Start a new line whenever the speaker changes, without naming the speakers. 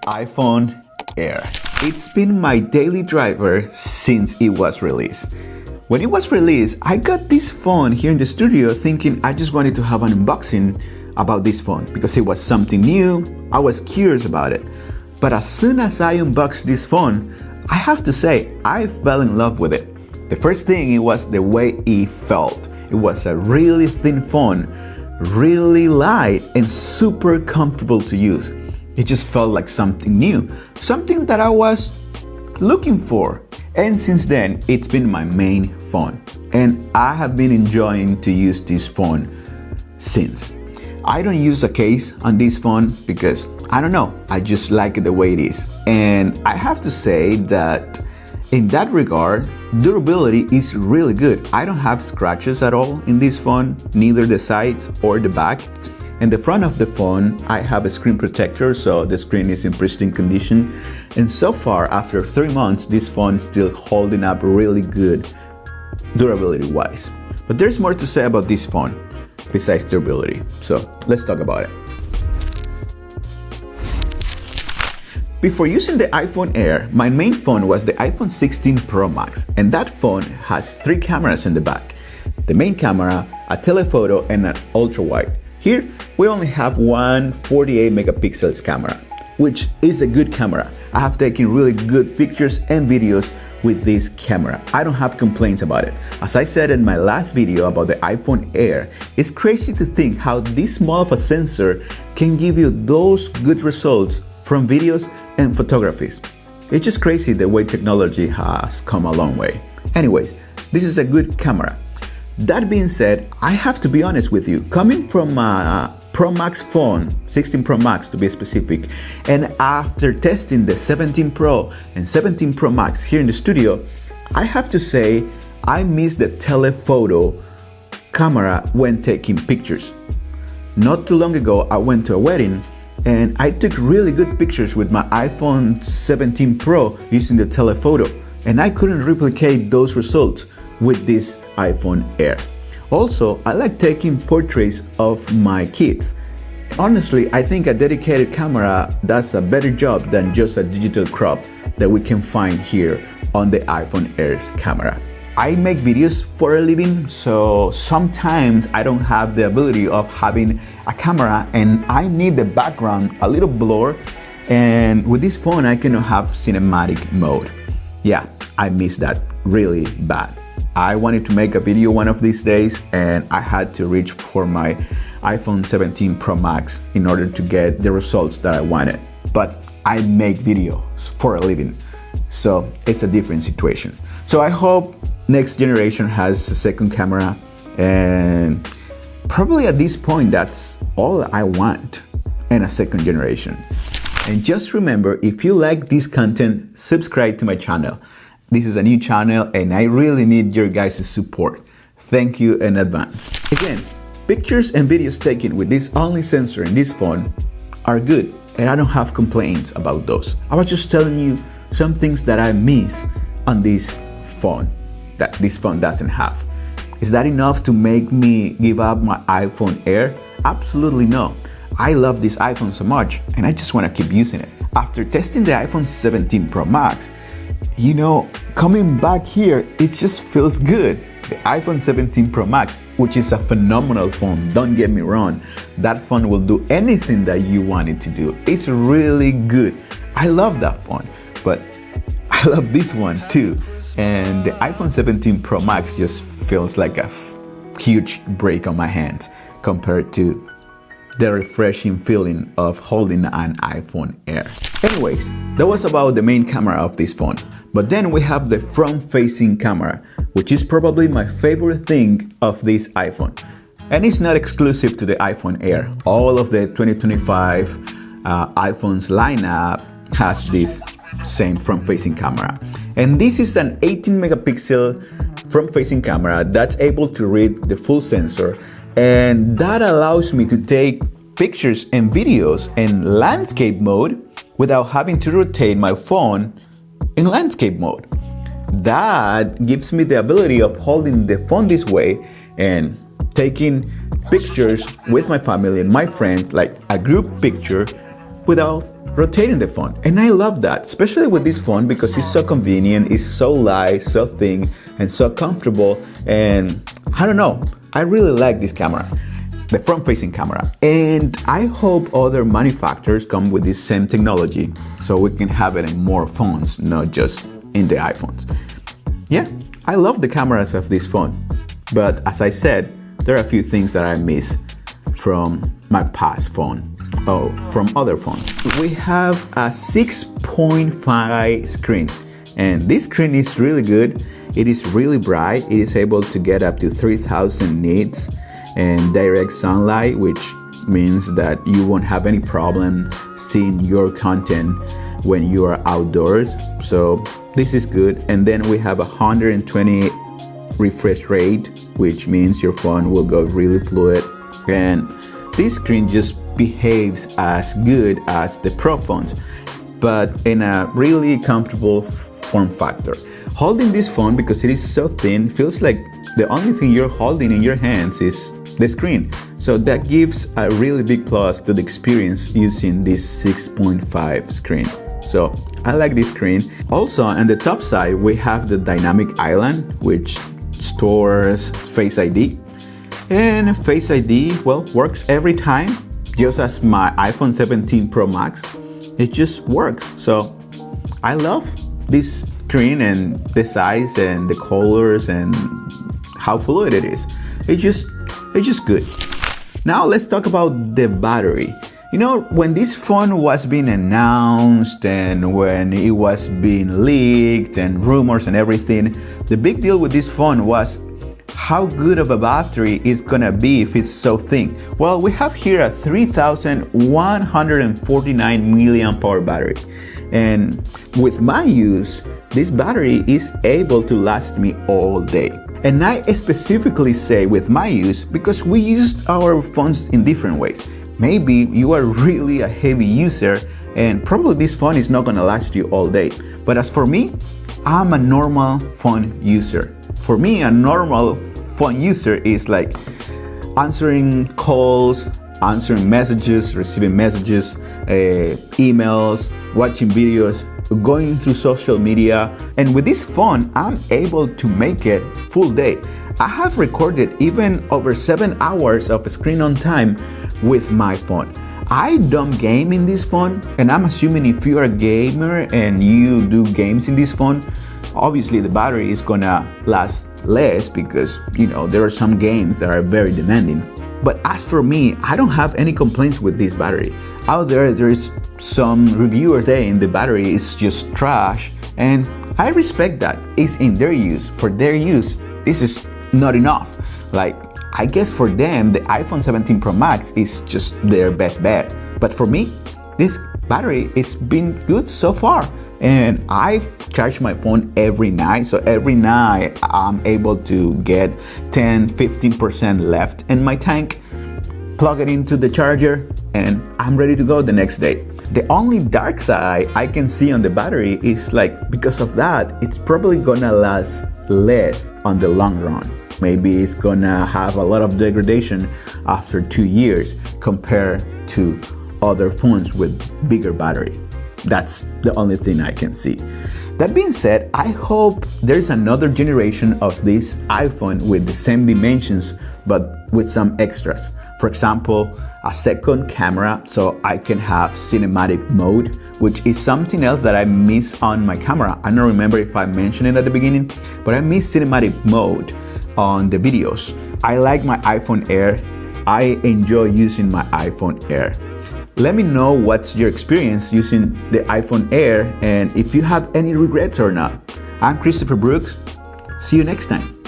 iPhone Air. It's been my daily driver since it was released. When it was released, I got this phone here in the studio thinking I just wanted to have an unboxing about this phone because it was something new. I was curious about it. But as soon as I unboxed this phone, I have to say I fell in love with it. The first thing, it was the way it felt. It was a really thin phone, really light and super comfortable to use. It just felt like something new, something that I was looking for. And since then, it's been my main phone. And I have been enjoying to use this phone since. I don't use a case on this phone because, I don't know, I just like it the way it is. And I have to say that in that regard, durability is really good. I don't have scratches at all in this phone, neither the sides or the back. In the front of the phone, I have a screen protector, so the screen is in pristine condition. And so far, after 3 months, this phone is still holding up really good durability-wise. But there's more to say about this phone besides durability, so let's talk about it. Before using the iPhone Air, my main phone was the iPhone 16 Pro Max, and that phone has 3 cameras in the back. The main camera, a telephoto, and an ultra-wide. Here, we only have one 48 megapixels camera, which is a good camera. I have taken really good pictures and videos with this camera. I don't have complaints about it. As I said in my last video about the iPhone Air, it's crazy to think how this small of a sensor can give you those good results from videos and photographies. It's just crazy the way technology has come a long way. Anyways, this is a good camera. That being said, I have to be honest with you, coming from a Pro Max phone, 16 Pro Max to be specific, and after testing the 17 Pro and 17 Pro Max here in the studio, I have to say I miss the telephoto camera when taking pictures. Not too long ago, I went to a wedding and I took really good pictures with my iPhone 17 Pro using the telephoto, and I couldn't replicate those results with this iPhone Air. Also, I like taking portraits of my kids. Honestly, I think a dedicated camera does a better job than just a digital crop that we can find here on the iPhone Air camera. I make videos for a living, so sometimes I don't have the ability of having a camera and I need the background a little blur, and with this phone I can have cinematic mode. Yeah, I miss that really bad. I wanted to make a video one of these days and I had to reach for my iPhone 17 Pro Max in order to get the results that I wanted. But I make videos for a living, so it's a different situation. So I hope next generation has a second camera, and probably at this point that's all I want in a second generation. And just remember, if you like this content, subscribe to my channel. This is a new channel and I really need your guys' support. Thank you in advance. Again, pictures and videos taken with this only sensor in this phone are good and I don't have complaints about those. I was just telling you some things that I miss on this phone that this phone doesn't have. Is that enough to make me give up my iPhone Air? Absolutely no. I love this iPhone so much and I just want to keep using it. After testing the iPhone 17 Pro Max, you know, coming back here, it just feels good. The iPhone 17 Pro Max, which is a phenomenal phone, don't get me wrong. That phone will do anything that you want it to do. It's really good. I love that phone, but I love this one too. And the iPhone 17 Pro Max just feels like a huge break on my hands compared to the refreshing feeling of holding an iPhone Air. Anyways, that was about the main camera of this phone. But then we have the front-facing camera, which is probably my favorite thing of this iPhone. And it's not exclusive to the iPhone Air. All of the 2025 iPhones lineup has this same front-facing camera. And this is an 18 megapixel front-facing camera that's able to read the full sensor, and that allows me to take pictures and videos in landscape mode without having to rotate my phone in landscape mode. That gives me the ability of holding the phone this way and taking pictures with my family and my friends, like a group picture, without rotating the phone. And I love that, especially with this phone because it's so convenient, it's so light, so thin, and so comfortable. And I don't know, I really like this camera, the front-facing camera. And I hope other manufacturers come with this same technology so we can have it in more phones, not just in the iPhones. Yeah, I love the cameras of this phone. But as I said, there are a few things that I miss from my past phone. From other phones. We have a 6.5 screen, and this screen is really good. It is really bright. It is able to get up to 3000 nits and direct sunlight, which means that you won't have any problem seeing your content when you are outdoors. So this is good. And then we have 120 refresh rate, which means your phone will go really fluid. And this screen just behaves as good as the Pro phones, but in a really comfortable form factor. Holding this phone, because it is so thin, feels like the only thing you're holding in your hands is the screen. So that gives a really big plus to the experience using this 6.5 screen. So I like this screen. Also on the top side, we have the dynamic island, which stores Face ID. And Face ID, well, works every time. Just as my iPhone 17 Pro Max, it just works. So I love this screen and the size and the colors and how fluid it is. It's just good. Now let's talk about the battery. You know, when this phone was being announced and when it was being leaked and rumors and everything, the big deal with this phone was how good of a battery is gonna be if it's so thin. Well, we have here a 3149 milliamp hour battery, and with my use, this battery is able to last me all day. And I specifically say with my use because we used our phones in different ways. Maybe you are really a heavy user and probably this phone is not gonna last you all day. But as for me, I'm a normal phone user. For me, a normal phone user is like answering calls, answering messages, receiving messages, emails, watching videos, going through social media. And with this phone, I'm able to make it full day. I have recorded even over 7 hours of screen on time with my phone. I don't game in this phone, and I'm assuming if you're a gamer and you do games in this phone, obviously the battery is gonna last less because, you know, there are some games that are very demanding. But as for me, I don't have any complaints with this battery. Out there is some reviewers saying the battery is just trash, and I respect that. It's in their use. For their use, this is not enough. Like, I guess for them, the iPhone 17 Pro Max is just their best bet. But for me, this battery has been good so far. And I've charged my phone every night. So every night I'm able to get 10-15% left in my tank, plug it into the charger, and I'm ready to go the next day. The only dark side I can see on the battery is like, because of that, it's probably gonna last less on the long run. Maybe it's gonna have a lot of degradation after 2 years compared to other phones with bigger battery. That's the only thing I can see. That being said, I hope there's another generation of this iPhone with the same dimensions but with some extras. For example, a second camera so I can have cinematic mode, which is something else that I miss on my camera. I don't remember if I mentioned it at the beginning, but I miss cinematic mode on the videos. I like my iPhone Air. I enjoy using my iPhone Air. Let me know what's your experience using the iPhone Air and if you have any regrets or not. I'm Christopher Brooks. See you next time.